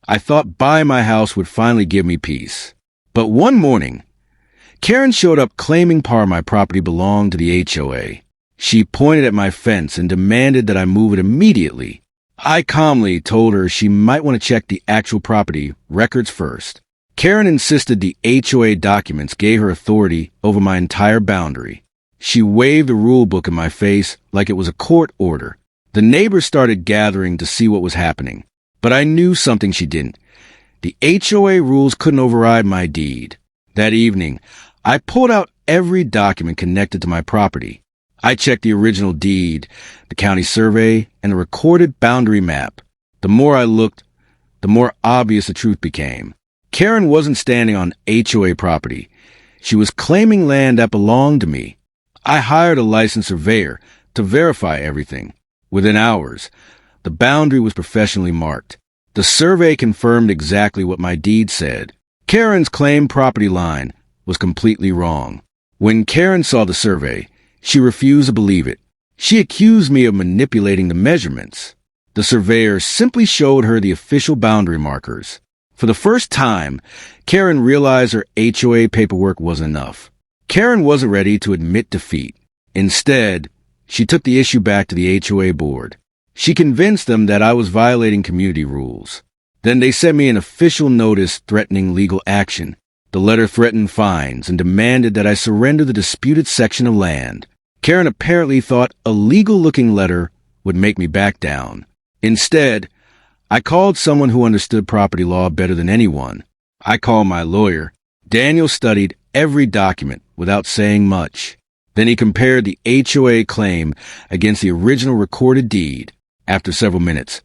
I thought buying my house would finally give me peace. But one morning, Karen showed up claiming part of my property belonged to the HOA. She pointed at my fence and demanded that I move it immediately. I calmly told her she might want to check the actual property records first. Karen insisted the HOA documents gave her authority over my entire boundary. She waved a rule book in my face like it was a court order. The neighbors started gathering to see what was happening, but I knew something she didn't. The HOA rules couldn't override my deed. That evening, I pulled out every document connected to my property. I checked the original deed, the county survey, and the recorded boundary map. The more I looked, the more obvious the truth became. Karen wasn't standing on HOA property. She was claiming land that belonged to me. I hired a licensed surveyor to verify everything. Within hours, the boundary was professionally marked. The survey confirmed exactly what my deed said. Karen's claimed property line was completely wrong. When Karen saw the survey, she refused to believe it. She accused me of manipulating the measurements. The surveyor simply showed her the official boundary markers. For the first time, Karen realized her HOA paperwork wasn't enough. Karen wasn't ready to admit defeat. Instead, she took the issue back to the HOA board. She convinced them that I was violating community rules. Then they sent me an official notice threatening legal action. The letter threatened fines and demanded that I surrender the disputed section of land. Karen apparently thought a legal-looking letter would make me back down. Instead, I called someone who understood property law better than anyone. I called my lawyer. Daniel studied every document without saying much. Then he compared the HOA claim against the original recorded deed. After several minutes,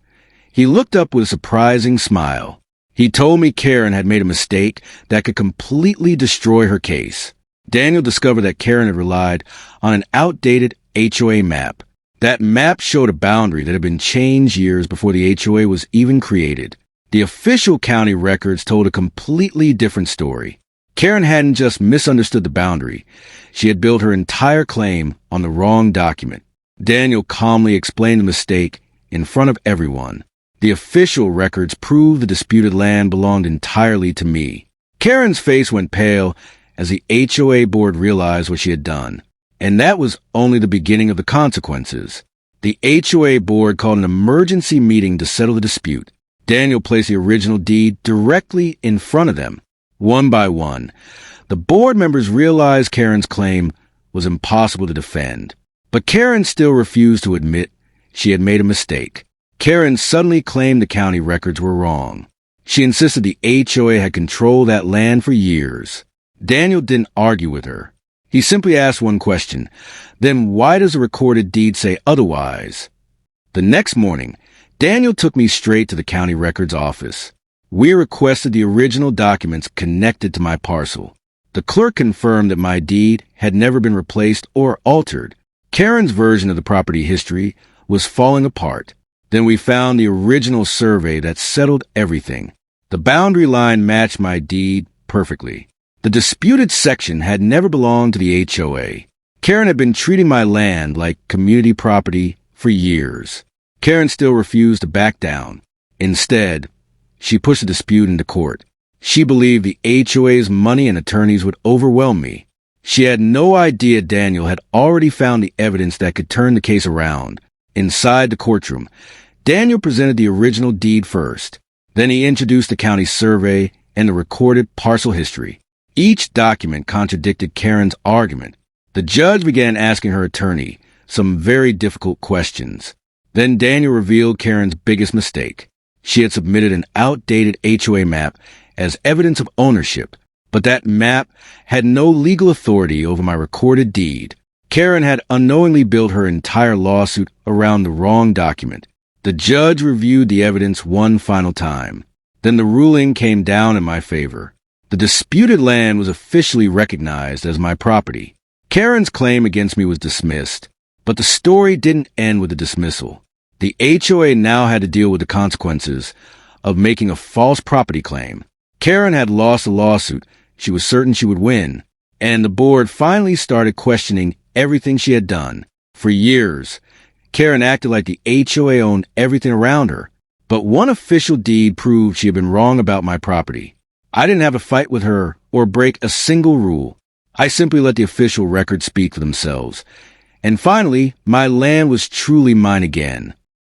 he looked up with a surprising smile. He told me Karen had made a mistake that could completely destroy her case. Daniel discovered that Karen had relied on an outdated HOA map. That map showed a boundary that had been changed years before the HOA was even created. The official county records told a completely different story. Karen hadn't just misunderstood the boundary. She had built her entire claim on the wrong document. Daniel calmly explained the mistake in front of everyone. The official records proved the disputed land belonged entirely to me. Karen's face went pale as the HOA board realized what she had done. And that was only the beginning of the consequences. The HOA board called an emergency meeting to settle the dispute. Daniel placed the original deed directly in front of them. One by one, the board members realized Karen's claim was impossible to defend. But Karen still refused to admit she had made a mistake. Karen suddenly claimed the county records were wrong. She insisted the HOA had controlled that land for years. Daniel didn't argue with her. He simply asked one question. Then why does the recorded deed say otherwise? The next morning, Daniel took me straight to the county records office. We requested the original documents connected to my parcel. The clerk confirmed that my deed had never been replaced or altered. Karen's version of the property history was falling apart. Then we found the original survey that settled everything. The boundary line matched my deed perfectly. The disputed section had never belonged to the HOA. Karen had been treating my land like community property for years. Karen still refused to back down. Instead, she pushed the dispute into court. She believed the HOA's money and attorneys would overwhelm me. She had no idea Daniel had already found the evidence that could turn the case around. Inside the courtroom, Daniel presented the original deed first. Then he introduced the county survey and the recorded parcel history. Each document contradicted Karen's argument. The judge began asking her attorney some very difficult questions. Then Daniel revealed Karen's biggest mistake. She had submitted an outdated HOA map as evidence of ownership, but that map had no legal authority over my recorded deed. Karen had unknowingly built her entire lawsuit around the wrong document. The judge reviewed the evidence one final time. Then the ruling came down in my favor. The disputed land was officially recognized as my property. Karen's claim against me was dismissed, but the story didn't end with the dismissal. The HOA now had to deal with the consequences of making a false property claim. Karen had lost the lawsuit. She was certain she would win, and the board finally started questioning everything she had done. For years, Karen acted like the HOA owned everything around her. But one official deed proved she had been wrong about my property. I didn't have a fight with her or break a single rule. I simply let the official records speak for themselves. And finally, my land was truly mine again.